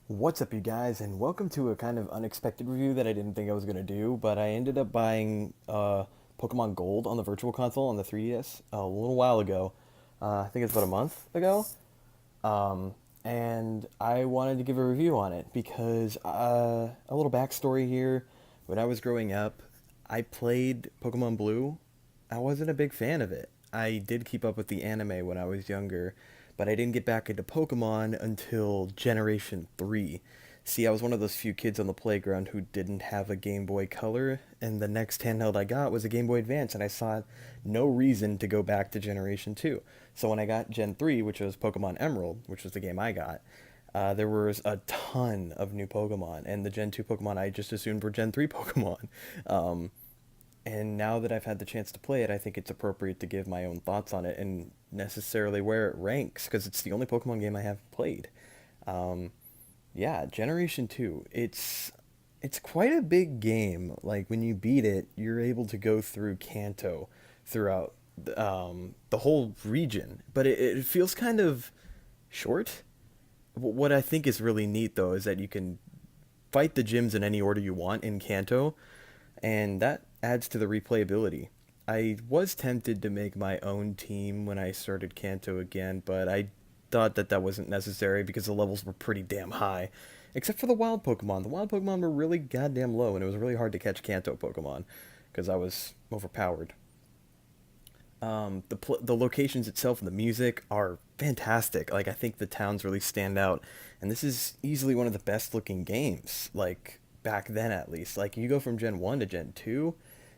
What's up, you guys, and welcome to a kind of unexpected review that I didn't think I was going to do, but I ended up buying Pokemon Gold on the Virtual Console on the 3DS a little while ago. I think it's about a month ago. And I wanted to give a review on it because a little backstory here. When I was growing up, I played Pokemon Blue. I wasn't a big fan of it. I did keep up with the anime when I was younger, but I didn't get back into Pokemon until Generation 3. See, I was one of those few kids on the playground who didn't have a Game Boy Color, and the next handheld I got was a Game Boy Advance, and I saw no reason to go back to Generation 2. So when I got Gen 3, which was Pokemon Emerald, which was the game I got, there was a ton of new Pokemon, and the Gen 2 Pokemon I just assumed were Gen 3 Pokemon. Um, and now that I've had the chance to play it, I think it's appropriate to give my own thoughts on it and necessarily where it ranks, because it's the only Pokemon game I have played. Um, yeah, Generation 2. It's quite a big game. Like when you beat it, you're able to go through Kanto throughout the whole region, but it feels kind of short. What I think is really neat though is that you can fight the gyms in any order you want in Kanto, and that adds to the replayability. I was tempted to make my own team when I started Kanto again, but I thought that that wasn't necessary because the levels were pretty damn high. Except for the wild Pokemon. The wild Pokemon were really goddamn low, and it was really hard to catch Kanto Pokemon because I was overpowered. The locations itself and the music are fantastic. Like I think the towns really stand out, and this is easily one of the best looking games. Like back then, at least. Like you go from Gen 1 to Gen 2,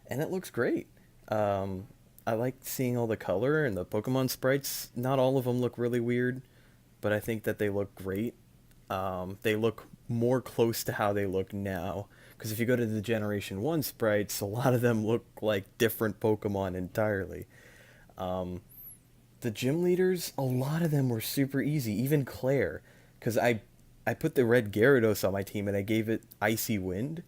and it looks great. I like seeing all the color and the Pokemon sprites. Not all of them look really weird, but I think that they look great. They look more close to how they look now. Because if you go to the Generation 1 sprites, a lot of them look like different Pokemon entirely. Um, the gym leaders, a lot of them were super easy. Even Claire, because I put the red Gyarados on my team and I gave it Icy Wind,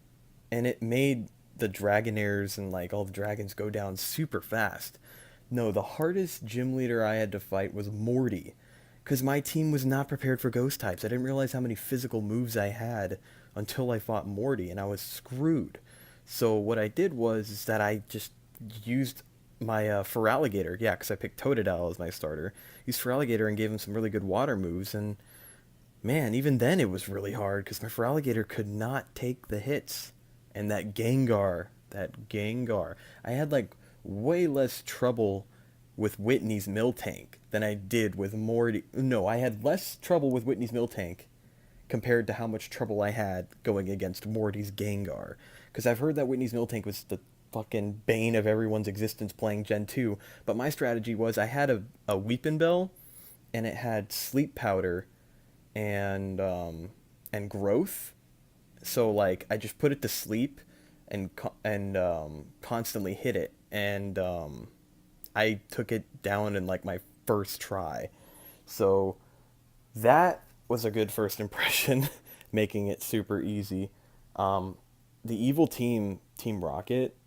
and it made the Dragonairs and like all the dragons go down super fast. No, the hardest gym leader I had to fight was Morty, because my team was not prepared for ghost types. I didn't realize how many physical moves I had until I fought Morty, and I was screwed. So what I did was is that I just used my Feraligatr, yeah, because I picked Totodile as my starter. Used Feraligatr and gave him some really good water moves, and man, even then it was really hard because my Feraligatr could not take the hits. And that Gengar, I had like way less trouble with Whitney's Miltank than I did with Morty. No, I had less trouble with Whitney's Miltank compared to how much trouble I had going against Morty's Gengar. Because I've heard that Whitney's Miltank was the fucking bane of everyone's existence playing Gen 2. But my strategy was I had a Weepin' Bell, and it had Sleep Powder and Growth. So like I just put it to sleep and constantly hit it, and I took it down in like my first try. So that was a good first impression, making it super easy. Um, the evil team, Team Rocket,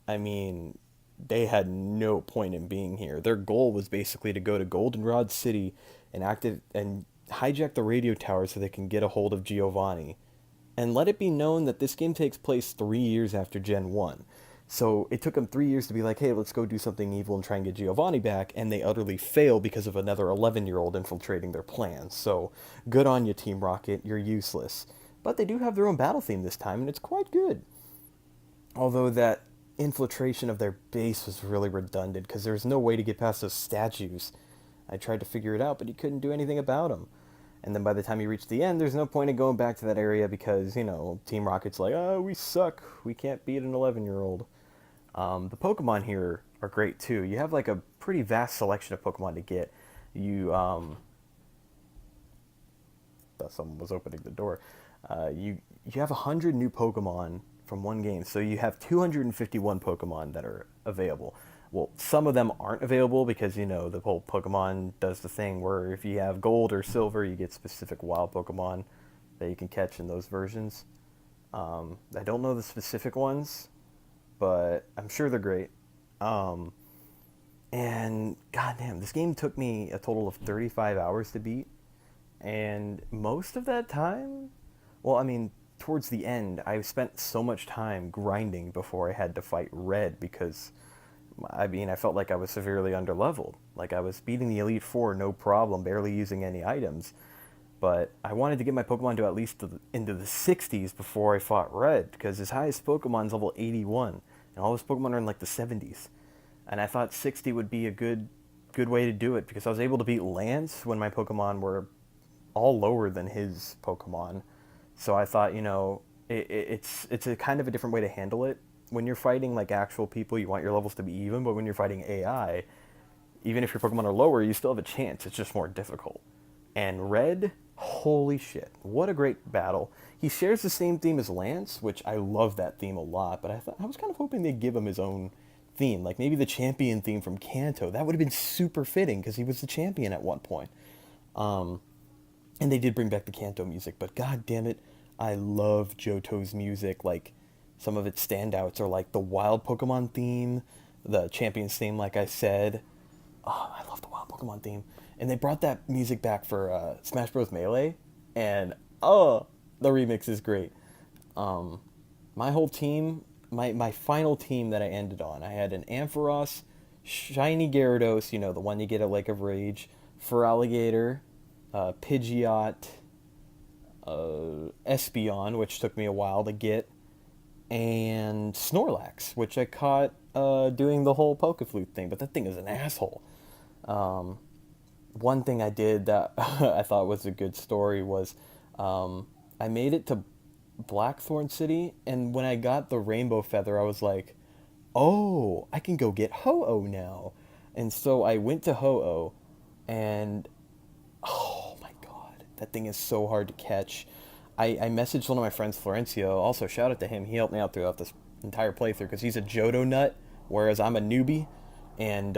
I mean, they had no point in being here. Their goal was basically to go to Goldenrod City and hijack the radio tower so they can get a hold of Giovanni. And let it be known that this game takes place 3 years after Gen 1. So it took them 3 years to be like, hey, let's go do something evil and try and get Giovanni back, and they utterly fail because of another 11-year-old infiltrating their plans. So good on you, Team Rocket, you're useless. But they do have their own battle theme this time, and it's quite good. Although that infiltration of their base was really redundant, because there was no way to get past those statues. I tried to figure it out, but you couldn't do anything about them. And then by the time you reach the end, there's no point in going back to that area because, Team Rocket's like, oh, we suck. We can't beat an 11-year-old. The Pokemon here are great too. You have like a pretty vast selection of Pokemon to get. Thought someone was opening the door. You have 100 new Pokemon from one game, so you have 251 Pokemon that are available. Well, some of them aren't available because the whole Pokemon does the thing where if you have Gold or Silver, you get specific wild Pokemon that you can catch in those versions. I don't know the specific ones, but I'm sure they're great. Um, and goddamn, this game took me a total of 35 hours to beat, And most of that time, well, I mean, towards the end, I spent so much time grinding before I had to fight Red because, I mean, I felt like I was severely underleveled. Like I was beating the Elite Four no problem, barely using any items. But I wanted to get my Pokemon to at least into the 60s before I fought Red, because his highest Pokemon's level 81, and all his Pokemon are in like the 70s. And I thought 60 would be a good way to do it, because I was able to beat Lance when my Pokemon were all lower than his Pokemon. So I thought, it's a kind of a different way to handle it. When you're fighting like actual people, you want your levels to be even, but when you're fighting AI, even if your Pokemon are lower, you still have a chance. It's just more difficult. And Red, holy shit, what a great battle. He shares the same theme as Lance, which I love that theme a lot, but I was kind of hoping they'd give him his own theme, like maybe the champion theme from Kanto. That would have been super fitting because he was the champion at one point. Um, and they did bring back the Kanto music, but god damn it, I love Johto's music. Like some of its standouts are like the wild Pokemon theme, the champions theme, like I said. Oh, I love the wild Pokemon theme. And they brought that music back for Smash Bros. Melee, and oh, the remix is great. Um, my whole team, my final team that I ended on, I had an Ampharos, Shiny Gyarados, the one you get at Lake of Rage, Feraligatr, Pidgeot, Espeon, which took me a while to get, and Snorlax, which I caught doing the whole Pokeflute thing, but that thing is an asshole. Um, One thing I did that I thought was a good story was I made it to Blackthorn City, and when I got the Rainbow Feather, I was like, oh, I can go get Ho-Oh now. And so I went to Ho-Oh, and oh my god, that thing is so hard to catch. I messaged one of my friends, Florencio. Also, shout out to him. He helped me out throughout this entire playthrough because he's a Johto nut, whereas I'm a newbie. And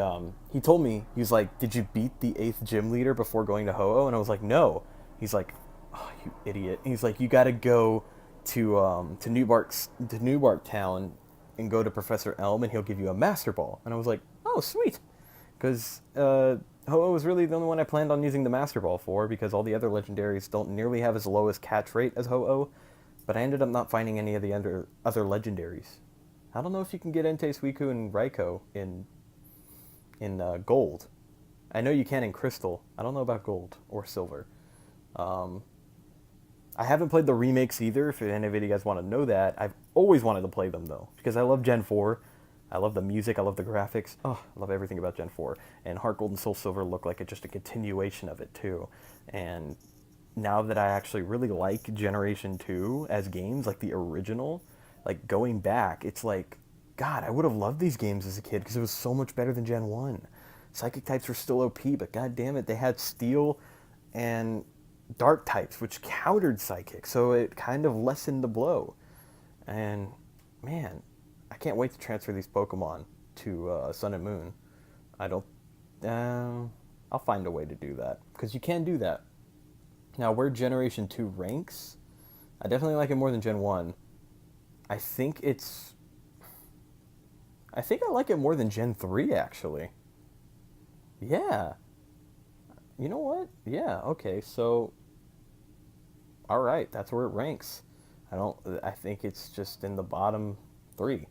he told me, he was like, "Did you beat the 8th gym leader before going to Ho-Oh?" And I was like, "No." He's like, "Oh, you idiot." He's like, "You got to go to Newbark Town and go to Professor Elm, and he'll give you a Master Ball." And I was like, "Oh, sweet," because Ho-Oh was really the only one I planned on using the Master Ball for, because all the other legendaries don't nearly have as low as catch rate as Ho-Oh. But I ended up not finding any of the other legendaries. I don't know if you can get Entei, Suicune, and Raikou in gold. I know you can in crystal. I don't know about gold or silver. Um, I haven't played the remakes either. If any of you guys want to know that, I've always wanted to play them though, because I love Gen 4. I love the music. I love the graphics. Oh, I love everything about Gen 4. And Heart Gold and Soul Silver look like just a continuation of it too. And now that I actually really like Generation 2 as games, like the original, like going back, it's like, God, I would have loved these games as a kid because it was so much better than Gen 1. Psychic types were still OP, but god damn it, they had Steel and Dark types, which countered Psychic, so it kind of lessened the blow. And, man, I can't wait to transfer these Pokemon to Sun and Moon. I don't... I'll find a way to do that, because you can do that. Now, where Generation 2 ranks, I definitely like it more than Gen 1. I think I like it more than Gen 3, actually. Yeah. You know what? Yeah, okay, so... Alright, that's where it ranks. I think it's just in the bottom 3.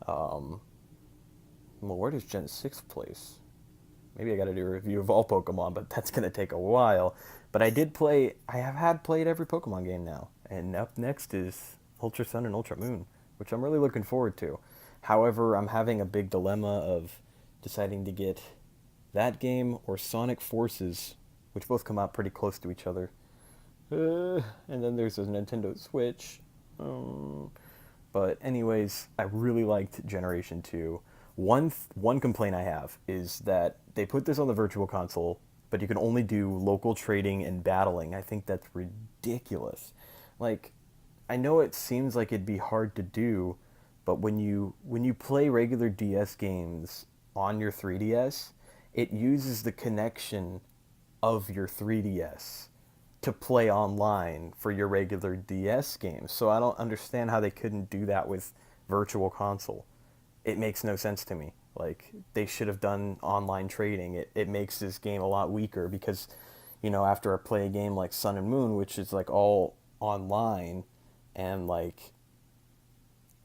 Um, well, where does Gen 6 place? Maybe I gotta do a review of all Pokemon, but that's gonna take a while. But I have had played every Pokemon game now. And up next is Ultra Sun and Ultra Moon, which I'm really looking forward to. However, I'm having a big dilemma of deciding to get that game or Sonic Forces, which both come out pretty close to each other. And then there's a Nintendo Switch. But anyways, I really liked Generation 2. One complaint I have is that they put this on the Virtual Console, but you can only do local trading and battling. I think that's ridiculous. Like, I know it seems like it'd be hard to do, but when you play regular DS games on your 3DS, it uses the connection of your 3DS to play online for your regular DS games. So I don't understand how they couldn't do that with Virtual Console. It makes no sense to me. Like, they should have done online trading. It makes this game a lot weaker because after I play a game like Sun and Moon, which is like all online, and like,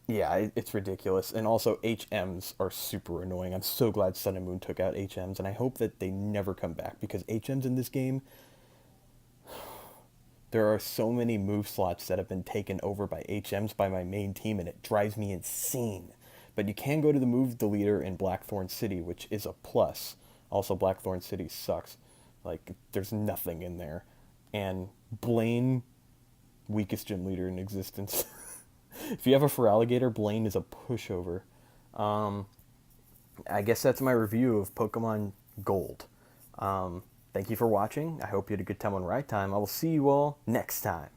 yeah, it's ridiculous. And also, HMs are super annoying. I'm so glad Sun and Moon took out HMs, and I hope that they never come back because HMs in this game, there are so many move slots that have been taken over by HMs by my main team, and it drives me insane. But you can go to the move deleter in Blackthorn City, which is a plus. Also, Blackthorn City sucks. Like, there's nothing in there. And Blaine, weakest gym leader in existence. If you have a Feraligatr, Blaine is a pushover. Um, I guess that's my review of Pokemon Gold. Thank you for watching. I hope you had a good time on Ride Time. I will see you all next time.